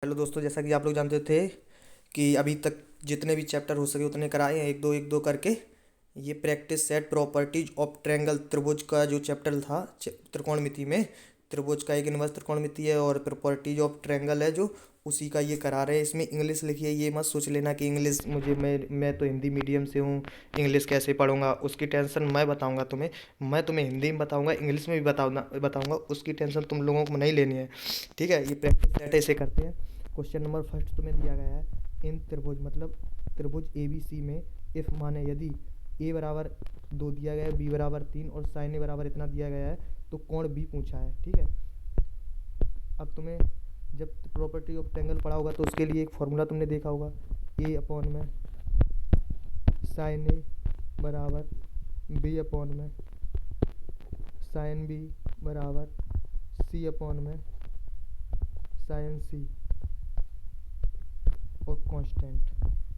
Hello दोस्तों, जैसा कि आप लोग जानते थे कि अभी तक जितने भी चैप्टर हो सके उतने कराए हैं, एक दो करके। ये practice set properties of triangle, त्रिभुज का जो चैप्टर था त्रिकोणमिति में। त्रिभुज का एक इनवर्स त्रिकोणमिति है और प्रॉपर्टीज ऑफ ट्रायंगल है जो उसी का ये करा रहे हैं। इसमें इंग्लिश लिखी है, ये मत सोच लेना कि इंग्लिश मुझे मैं तो हिंदी मीडियम से हूँ, इंग्लिश कैसे पढ़ूंगा। उसकी टेंशन मैं बताऊंगा तुम्हें। मैं तुम्हें हिंदी में बताऊंगा, इंग्लिश में भी बताऊंगा। उसकी टेंशन तुम लोगों को नहीं लेनी है, ठीक है। ये प्रैक्टिस सेट ऐसे करते हैं। क्वेश्चन नंबर फर्स्ट तुम्हें दिया गया है, इन त्रिभुज मतलब त्रिभुज ए बी सी में इफ माने यदि ए बराबर 2 दिया गया है, बी बराबर 3 और साइन ए बराबर इतना दिया गया है तो कोण बी पूछा है, ठीक है। अब तुम्हें जब प्रॉपर्टी ऑफ ट्रायंगल पढ़ा होगा तो उसके लिए एक फॉर्मूला तुमने देखा होगा, ए अपॉन में साइन ए बराबर बी अपॉन में साइन बी बराबर सी अपॉन में साइन सी और कांस्टेंट,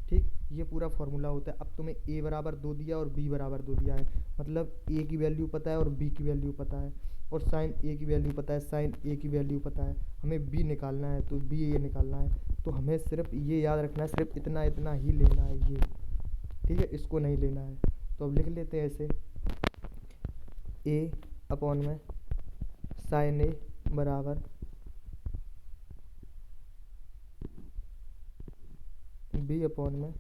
ठीक। ये पूरा फॉर्मूला होता है। अब तुम्हें ए बराबर 2 दिया और बी बराबर 2 दिया है, मतलब ए की वैल्यू पता है और बी की वैल्यू पता है, और साइन ए की वैल्यू पता है, साइन ए की वैल्यू पता है। हमें बी निकालना है तो बी ए निकालना है, तो हमें सिर्फ ये याद रखना है, सिर्फ इतना इतना ही लेना है ये, ठीक है। इसको नहीं लेना है। तो अब लिख लेते हैं ऐसे, ए अपॉन में साइन ए बराबर बी अपॉन में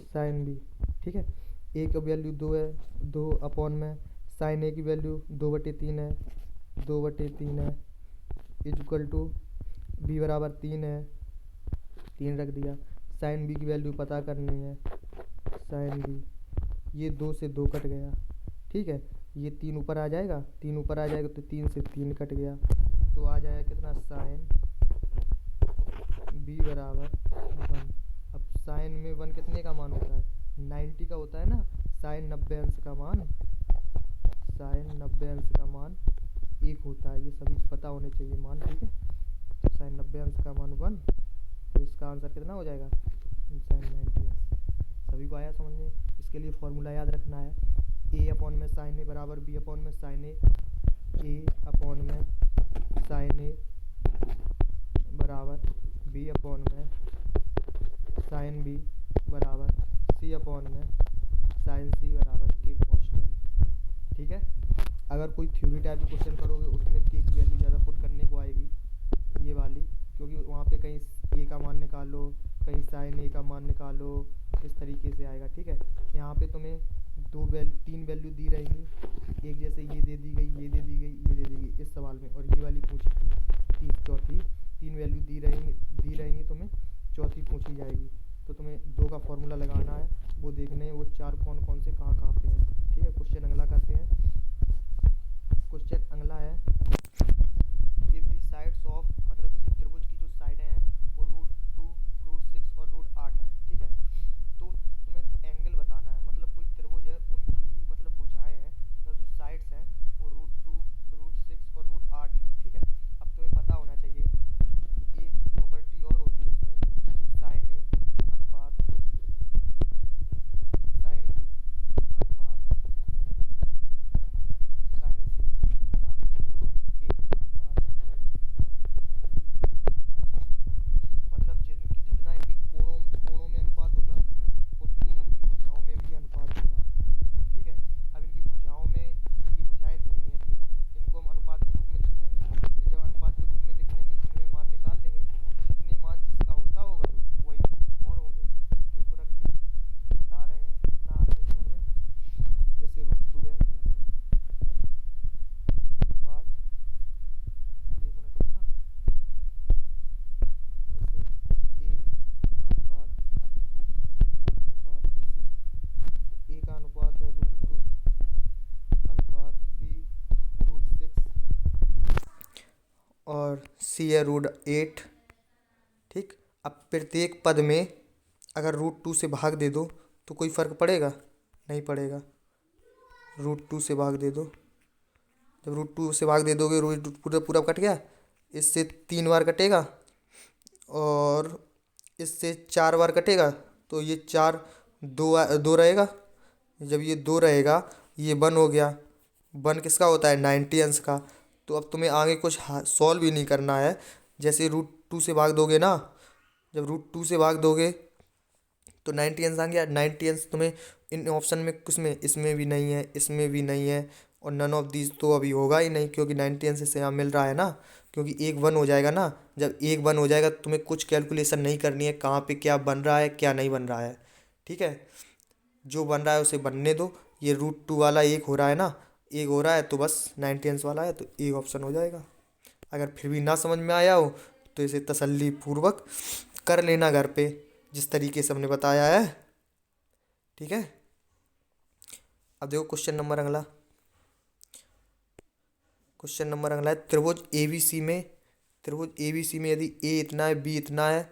साइन बी, ठीक है। ए की वैल्यू 2 है, 2 अपॉन में साइन ए की वैल्यू 2/3 है, 2/3 है, इजक्वल टू बी बराबर 3 है, 3 रख दिया। साइन बी की वैल्यू पता करनी है, साइन बी, ये 2 से 2 कट गया, ठीक है। ये 3 ऊपर आ जाएगा, 3 ऊपर आ जाएगा तो 3 से 3 कट गया, तो आ जाएगा कितना, साइन बी बराबर 1। अब साइन में 1 कितने का मान होता है, 90 का होता है ना। साइन 90 अंश का मान, साइन 90 अंश का मान 1 होता है, ये सभी पता होने चाहिए मान, ठीक है। तो साइन 90 अंश का मान 1, तो इसका आंसर कितना हो जाएगा, साइन 90 अंश। सभी को आया समझ में। इसके लिए फॉर्मूला याद रखना है, ए अपॉन में साइन ए बराबर बी अपॉन में साइन ए अपॉन में साइन ए बराबर बी अपॉन में साइन बी बराबर सी अपॉन में साइन सी बराबर के कांस्टेंट, ठीक है। अगर कोई थ्योरी टाइप की क्वेश्चन करोगे उसमें के की वैल्यू ज़्यादा पुट करने को आएगी, ये वाली, क्योंकि वहाँ पे कहीं ए का मान निकालो, कहीं साइन ए का मान निकालो, इस तरीके से आएगा, ठीक है। यहाँ पे तुम्हें 3 वैल्यू दी रहेंगी, एक जैसे ये दे दी गई, ये दे दी गई, ये दे दी गई इस सवाल में, और ये वाली पूछी थी चौथी, 3 वैल्यू दी रहेंगी तुम्हें, चौथी पूछी जाएगी। तो तुम्हें 2 का फॉर्मूला लगाना है, वो देखने हैं वो 4 कौन कौन से कहाँ पे हैं, ठीक है। क्वेश्चन अगला करते हैं। क्वेश्चन अगला है, इफ दी साइड्स ऑफ मतलब किसी त्रिभुज की जो साइडें हैं वो √2, √6 और √8 हैं, ठीक है। तो तुम्हें एंगल बताना है, मतलब कोई त्रिभुज है उनकी मतलब भुजाएं हैं, मतलब जो साइड्स हैं वो √2, √6 और √8 हैं, ठीक है। अब तुम्हें पता होना चाहिए, एक प्रॉपर्टी और होती है इसमें, साइन ए अनुपात साइन बी अनुपात साइन सी बराबर ए अनुपात मतलब जितना इनके कोणों में अनुपात होगा उतनी इनकी भुजाओं में भी अनुपात होगा, ठीक है। अब इनकी भुजाओं में ये भुजाएं दी गई हैं तीनों, इनको हम अनुपात के रूप में लिख देंगे। जब अनुपात के रूप में लिख देंगे इनमें मान निकाल लेंगे, जितने मान जिसका होता होगा वही कोण होंगे। देखो रख के बता रहे हैं, देखना आ रहा है समझ में। जैसे √2 है अनुपात, 1 मिनट रुकना, जैसे ए अनुपात बी अनुपात सी, तो ए का अनुपात है √2 अनुपात बी √6 और सी है √8, ठीक। अब प्रत्येक पद में अगर √2 से भाग दे दो तो कोई फ़र्क पड़ेगा, नहीं पड़ेगा। √2 से भाग दे दो, जब √2 से भाग दे दोगे रूट पूरा पूरा कट गया, इससे 3 बार कटेगा और इससे 4 बार कटेगा, तो ये 4 दो रहेगा। जब ये 2 रहेगा, ये 1 हो गया, 1 किसका होता है, 90 अंश का। तो अब तुम्हें आगे कुछ सॉल्व भी नहीं करना है। जैसे 2 से भाग दोगे ना, जब √2 से भाग दोगे तो 90 आ गया। 90 तुम्हें इन ऑप्शन में कुछ में, इसमें भी नहीं है, इसमें भी नहीं है, और नन ऑफ दीज तो अभी होगा ही नहीं, क्योंकि 90 से यहाँ मिल रहा है ना, क्योंकि एक वन हो जाएगा ना। जब एक वन हो जाएगा तो तुम्हें कुछ कैलकुलेशन नहीं करनी है कहाँ पे क्या बन रहा है क्या नहीं बन रहा है, ठीक है। जो बन रहा है उसे बनने दो। ये √2 वाला एक हो रहा है ना, एक हो रहा है तो बस 90 वाला है तो एक ऑप्शन हो जाएगा। अगर फिर भी ना समझ में आया हो तो इसे तसल्ली पूर्वक कर लेना घर पे, जिस तरीके से हमने बताया है, ठीक है। अब देखो क्वेश्चन नंबर अगला। क्वेश्चन नंबर अगला है, त्रिभुज एबीसी में, त्रिभुज एबीसी में यदि ए इतना है, बी इतना है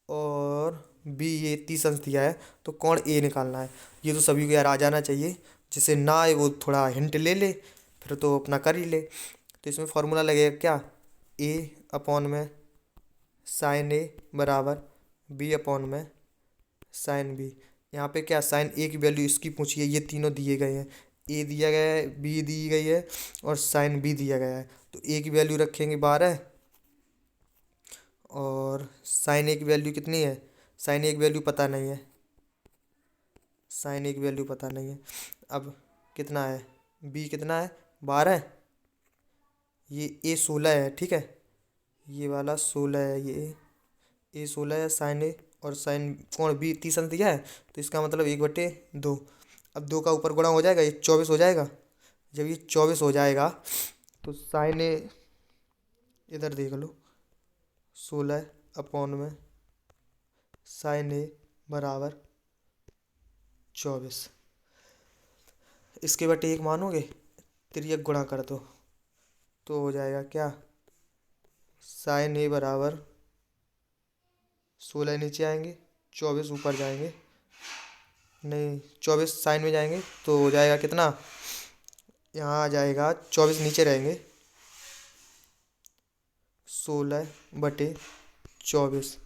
और बी ये 30 अंश दिया है, तो कोण ए निकालना है। ये तो सभी को यार आ जाना चाहिए, जिसे ना आए वो थोड़ा हिंट ले ले, फिर तो अपना कर ही ले। तो इसमें फॉर्मूला लगेगा क्या, ए अपॉन में साइन ए बराबर बी अपॉन में साइन बी। यहाँ पे क्या, साइन ए की वैल्यू इसकी पूछी है, ये तीनों दिए गए हैं, ए दिया गया है, बी दी गई है और साइन बी दिया गया है। तो ए की वैल्यू रखेंगे 12 और साइन ए की वैल्यू कितनी है, साइन ए की वैल्यू पता नहीं है, साइन ए की वैल्यू पता नहीं है। अब कितना है, बी कितना है 12, ये ए 16 है, ठीक है, ये वाला 16 है, ये ए 16 है साइन ए, और साइन कोण बी 30 अंश दिया है, तो इसका मतलब 1/2। अब 2 का ऊपर गुणा हो जाएगा, ये 24 हो जाएगा। जब ये 24 हो जाएगा तो साइन ए इधर देख लो, 16 अपॉन में साइन ए बराबर 24। इसके बटे 1 मानोगे, तिर्यक गुणा कर दो तो हो जाएगा क्या, साइन ए बराबर 16 नीचे आएंगे, 24 ऊपर जाएंगे, नहीं 24 साइन में जाएंगे तो हो जाएगा कितना, यहाँ आ जाएगा 24 नीचे रहेंगे, 16/24,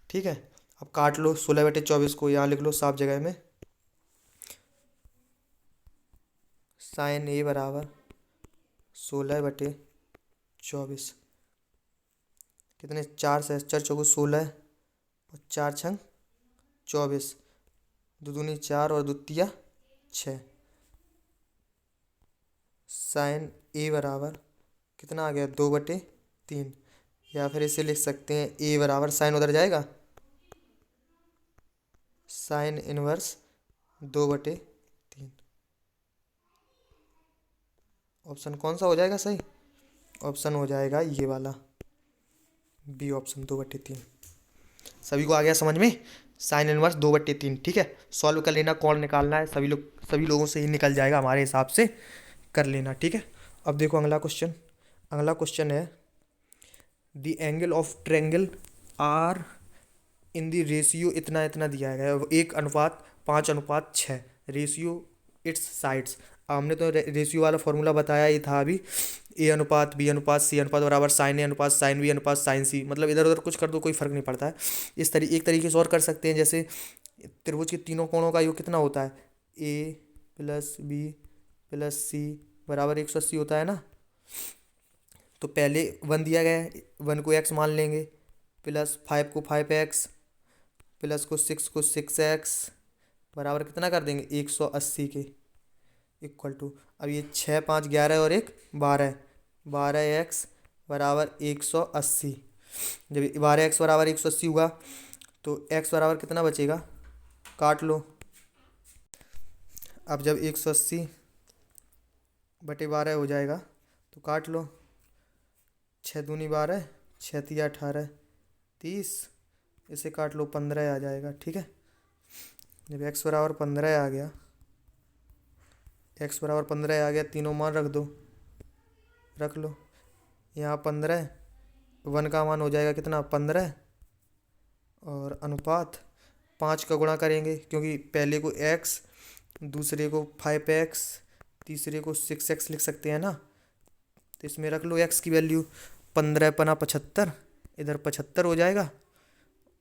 ठीक है। अब काट लो 16/24 को, यहाँ लिख लो साफ जगह में, साइन ए बराबर 16/24, कितने 4 से 4 चौको 16 और 4 छंग 24, दो दूनी 4 और 2 तिया 6। साइन ए बराबर कितना आ गया, 2/3, या फिर इसे लिख सकते हैं ए बराबर, साइन उधर जाएगा, साइन इनवर्स 2/3। ऑप्शन कौन सा हो जाएगा सही, ऑप्शन हो जाएगा ये वाला, बी ऑप्शन 2/3। सभी को आ गया समझ में, साइन इनवर्स 2/3, ठीक है। सॉल्व कर लेना, कौन निकालना है, सभी लोगों से ही निकल जाएगा, हमारे हिसाब से कर लेना, ठीक है। अब देखो अगला क्वेश्चन, अगला क्वेश्चन है, the angle of triangle are in the ratio इतना इतना दिया गया है, 1:5:6 रेशियो इट्स साइड्स। हमने तो रेशियो वाला फॉर्मूला बताया ही था अभी, ए अनुपात बी अनुपात सी अनुपात बराबर साइन ए अनुपात साइन बी अनुपात साइन सी, मतलब इधर उधर कुछ कर दो कोई फर्क नहीं पड़ता है। एक तरीके से और कर सकते हैं, जैसे त्रिभुज के तीनों कोणों का योग कितना होता है, ए प्लस बी प्लस सी बराबर 180 होता है ना। तो पहले 1 दिया गया है, 1 को x मान लेंगे, प्लस 5 को 5x, प्लस को 6 को 6x बराबर कितना कर देंगे 180 के इक्वल टू। अब ये 6 5 11 और 1 12, 12x बराबर 180। जब 12x बराबर 180 हुआ तो x बराबर कितना बचेगा, काट लो। अब जब 180/12 हो जाएगा तो काट लो, 6 दूनी 12, 6 तिया 18, 30, इसे काट लो 15 आ जाएगा, ठीक है। जब x बराबर 15 आ गया, x बराबर 15 आ गया, तीनों मान रख दो, रख लो। यहाँ 15, 1 का मान हो जाएगा कितना 15, और अनुपात 5 का गुणा करेंगे, क्योंकि पहले को x, दूसरे को 5x, तीसरे को 6x लिख सकते हैं ना। तो इसमें रख लो x की वैल्यू, 15 पना 75, इधर 75 हो जाएगा,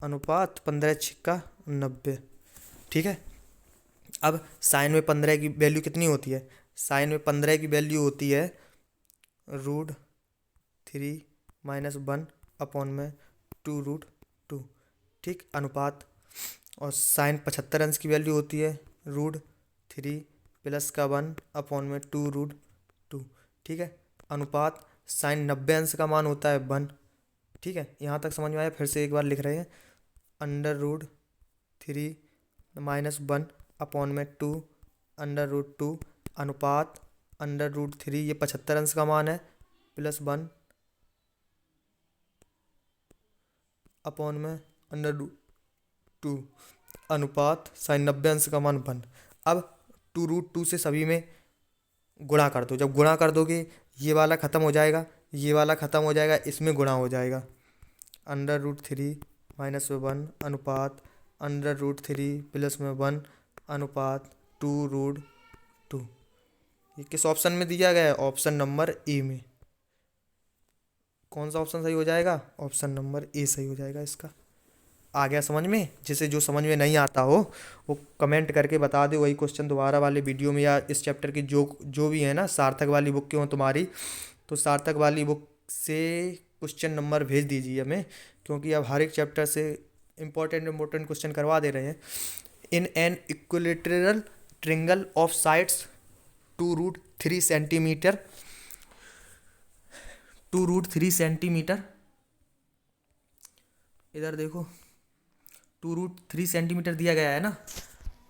अनुपात 15 6 90, ठीक है। अब साइन में 15 की वैल्यू कितनी होती है, साइन में 15 की वैल्यू होती है √3 - 1 अपॉन में 2√2, ठीक। अनुपात, और साइन 75 अंश की वैल्यू होती है √3 प्लस का 1 अपॉन में 2√2, ठीक है। अनुपात साइन 90 अंश का मान होता है 1, ठीक है। यहाँ तक समझ में आया? फिर से एक बार लिख रहे हैं, √3 माइनस 1 अपॉन में 2√2 अनुपात √3, ये 75 अंश का मान है, प्लस 1 अपॉन में √2 अनुपात साइन 90 अंश का मान 1। अब 2√2 से सभी में गुणा कर दो। जब गुणा कर दोगे ये वाला ख़त्म हो जाएगा, ये वाला ख़त्म हो जाएगा, इसमें गुणा हो जाएगा। √3 माइनस में 1 अनुपात √3 प्लस में 1 अनुपात 2√2। ये किस ऑप्शन में दिया गया है? ऑप्शन नंबर ए में। कौन सा ऑप्शन सही हो जाएगा? ऑप्शन नंबर ए सही हो जाएगा इसका। आ गया समझ में? जिसे जो समझ में नहीं आता हो वो कमेंट करके बता दे। वही क्वेश्चन दोबारा वाले वीडियो में या इस चैप्टर की जो जो भी है ना, सार्थक वाली बुक की हो तुम्हारी, तो सार्थक वाली बुक से क्वेश्चन नंबर भेज दीजिए हमें, क्योंकि अब हर एक चैप्टर से इम्पोर्टेंट क्वेश्चन करवा दे रहे हैं। In an equilateral triangle of sides 2√3 centimetre, 2√3 centimetre, इधर देखो 2√3 सेंटीमीटर दिया गया है ना।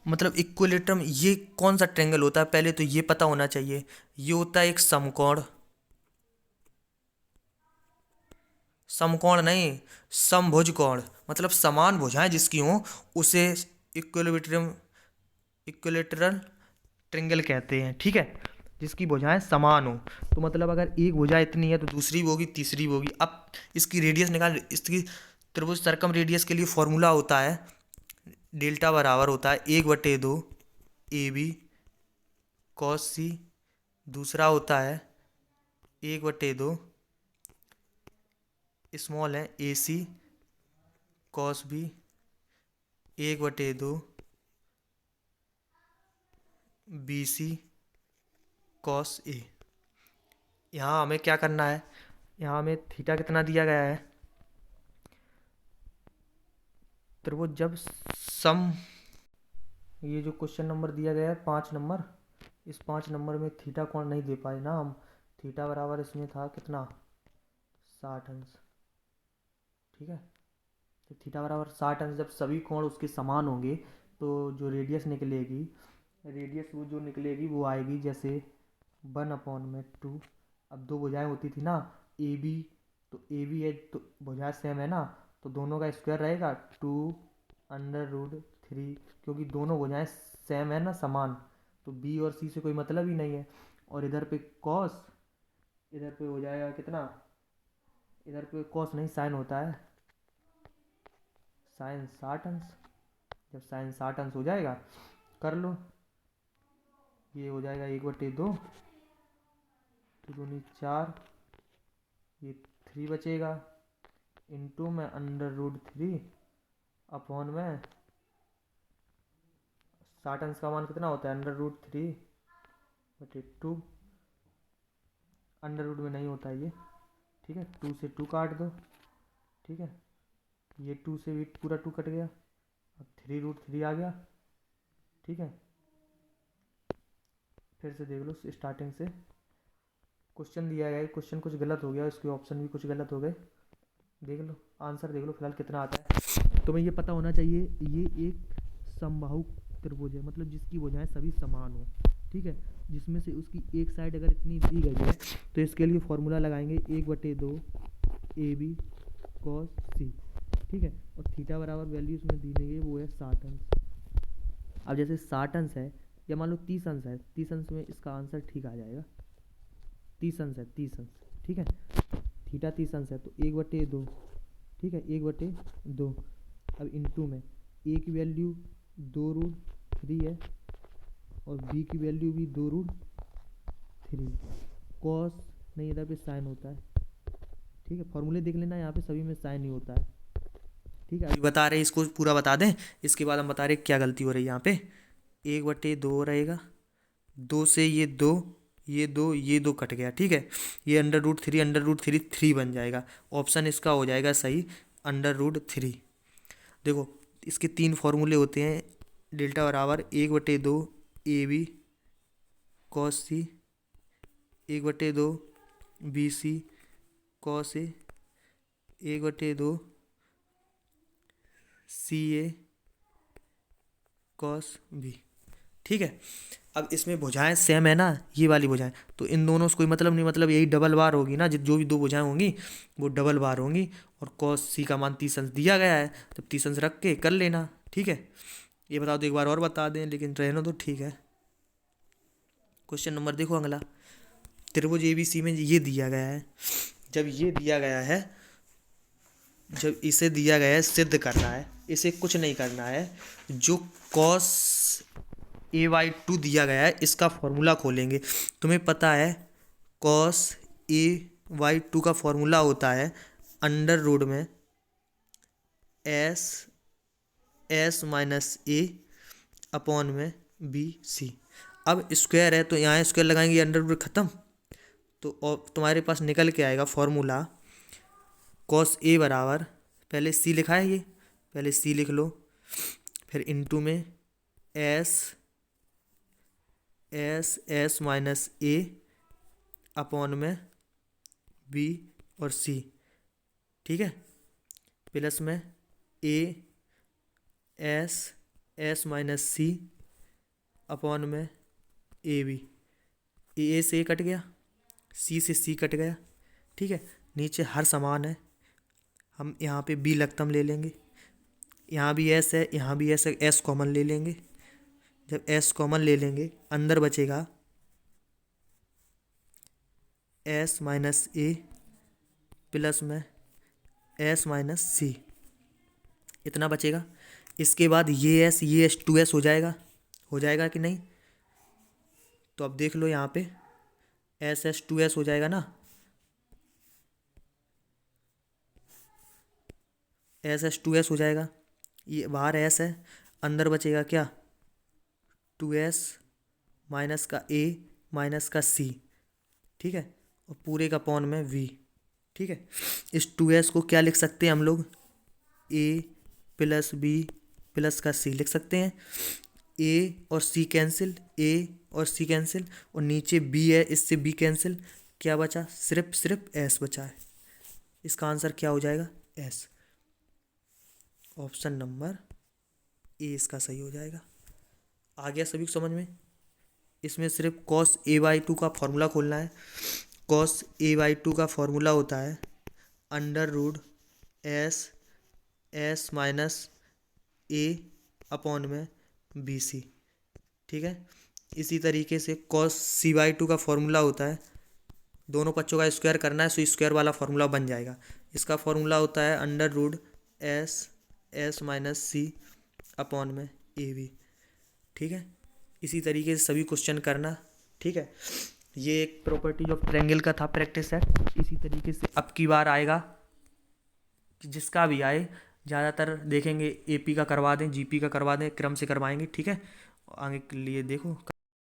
मतलब इक्विलेटरम, ये कौन सा ट्रायंगल होता है? पहले तो ये पता होना चाहिए। ये होता है एक समकोण, समकोण नहीं, समभुज कोण, मतलब समान भुजाएं जिसकी हों उसे इक्विलेटरल ट्रायंगल कहते हैं, ठीक है। जिसकी भुजाएं समान हो, तो मतलब अगर एक भुजा इतनी है तो दूसरी भी होगी, तीसरी भी होगी। अब इसकी रेडियस निकाल, इसकी त्रिभुज सरकम रेडियस के लिए फॉर्मूला होता है, डेल्टा बराबर होता है 1/2 AB cos C, दूसरा होता है 1/2 स्मॉल है AC cos B, 1/2 BC cos A। यहाँ हमें क्या करना है? यहाँ हमें थीटा कितना दिया गया है? त्रिभुज जब सम, ये जो क्वेश्चन नंबर दिया गया है 5 नंबर, इस 5 नंबर में थीटा कोण नहीं दे पाए ना हम। थीटा बराबर इसमें था कितना? 60 अंश, ठीक है। तो थीटा बराबर 60 अंश, जब सभी कोण उसके समान होंगे तो जो रेडियस निकलेगी, रेडियस वो जो निकलेगी वो आएगी जैसे 1/2। अब दो भुजाएं होती थी ना ए बी, तो ए बी है तो भुजाएं सेम है ना, तो दोनों का स्क्वायर रहेगा 2√3, क्योंकि दोनों भुजाएं सेम है ना, समान, तो बी और सी से कोई मतलब ही नहीं है। और इधर पे कॉस, इधर पे हो जाएगा कितना? इधर पे कॉस नहीं साइन होता है, साइन 60 अंश। जब साइन 60 अंश हो जाएगा, कर लो, ये हो जाएगा 1/2, 2 दूनी 4, ये 3 बचेगा, इंटू में √3 अपॉन में 60 अंश का मान कितना होता है? √3/2, अंडर रूट में नहीं होता है ये, ठीक है। 2 से 2 काट दो, ठीक है। ये 2 से भी पूरा 2 कट गया, अब 3√3 आ गया, ठीक है। फिर से देख लो स्टार्टिंग से, क्वेश्चन दिया गया है, क्वेश्चन कुछ गलत हो गया, इसके ऑप्शन भी कुछ गलत हो गए। देख लो आंसर, देख लो फिलहाल कितना आता है। तुम्हें ये पता होना चाहिए ये एक समबाहु त्रिभुज है, मतलब जिसकी भुजाएं सभी समान हो, ठीक है। जिसमें से उसकी एक साइड अगर इतनी दी गई है तो इसके लिए फॉर्मूला लगाएंगे 1/2 AB cos C, ठीक है। और थीटा बराबर वैल्यू इसमें दी गई है वो है 60 अंश। अब जैसे 60 अंश है या मान लो 30 अंश है, 30 अंश में इसका आंसर ठीक आ जाएगा। 30 अंश है, 30 अंश, ठीक है। थीटा 30 अंश है तो 1/2, ठीक है, 1/2। अब इंटू में ए की वैल्यू 2√3 है और बी की वैल्यू भी 2√3। कॉस नहीं, इधर पे साइन होता है, ठीक है। फॉर्मूले देख लेना, यहाँ पे सभी में साइन ही होता है, ठीक है। अभी बता रहे इसको पूरा बता दें, इसके बाद हम बता रहे क्या गलती हो रही है यहाँ पे। 1/2 रहेगा, 2 से ये 2, ये 2, ये 2 कट गया, ठीक है। ये √3 3 बन जाएगा। ऑप्शन इसका हो जाएगा सही, √3। देखो इसके 3 फॉर्मूले होते हैं, डेल्टा बराबर 1/2 AB cos C, 1/2 BC cos A, 1/2 CA cos B. ठीक है, अब इसमें भुजाएं सेम है ना, ये वाली भुजाएं, तो इन दोनों से कोई मतलब नहीं, मतलब यही डबल बार होगी ना, जो भी दो भुजाएं होंगी वो डबल बार होंगी। और कॉस सी का मान 30 अंश दिया गया है, तो 30 अंश रख के कर लेना। ठीक है, ये बताओ तो एक बार और बता दें, लेकिन रहने दो। ठीक है, क्वेश्चन नंबर देखो अगला। त्रिभुज ABC में ये दिया गया है, जब ये दिया गया है, जब इसे दिया गया है सिद्ध करना है, इसे कुछ नहीं करना है। जो cos A/2 दिया गया है इसका फॉर्मूला खोलेंगे। तुम्हें पता है cos A/2 का फॉर्मूला होता है अंडर रूट में S अपॉन में BC। अब स्क्वायर है तो यहाँ स्क्वायर लगाएंगे, अंडर रूट ख़त्म, तो और तुम्हारे पास निकल के आएगा फॉर्मूला cos A बराबर, पहले C लिखा है, ये पहले C लिख लो, फिर इनटू में S अपॉन में B और C। ठीक है, प्लस में S अपॉन में AB। A से A कट गया, C से C कट गया। ठीक है, नीचे हर समान है, हम यहाँ पे B लघुत्तम ले लेंगे, यहाँ भी S है, यहाँ भी S है, S कॉमन ले लेंगे। जब S कॉमन ले लेंगे अंदर बचेगा S प्लस में S C, इतना बचेगा। इसके बाद ये S 2S हो जाएगा कि नहीं? तो अब देख लो यहाँ पे S 2S हो जाएगा ना, S 2S हो जाएगा। ये बाहर S है, अंदर बचेगा क्या, 2S माइनस का A माइनस का C। ठीक है, और पूरे का अपॉन में V। ठीक है, इस 2S को क्या लिख सकते हैं हम लोग, A प्लस B प्लस का C लिख सकते हैं। A और C कैंसिल, A और C कैंसिल, और नीचे B है, इससे B कैंसिल, क्या बचा, सिर्फ S बचा है। इसका आंसर क्या हो जाएगा, S। ऑप्शन नंबर A इसका सही हो जाएगा। आ गया सभी को समझ में? इसमें सिर्फ cos A/2 का फॉर्मूला खोलना है। cos A/2 का फॉर्मूला होता है under root S minus A upon में BC। ठीक है, इसी तरीके से cos C/2 का फॉर्मूला होता है, दोनों पक्षों का स्क्वायर करना है, सो स्क्वायर वाला फॉर्मूला बन जाएगा। इसका फॉर्मूला होता है under root S minus C upon में AB। ठीक है, इसी तरीके से सभी क्वेश्चन करना। ठीक है, ये एक प्रॉपर्टी ऑफ ट्रायंगल का था प्रैक्टिस सेट। इसी तरीके से अब की बार आएगा, जिसका भी आए ज़्यादातर देखेंगे AP का करवा दें, GP का करवा दें, क्रम से करवाएंगे। ठीक है, आगे के लिए देखो।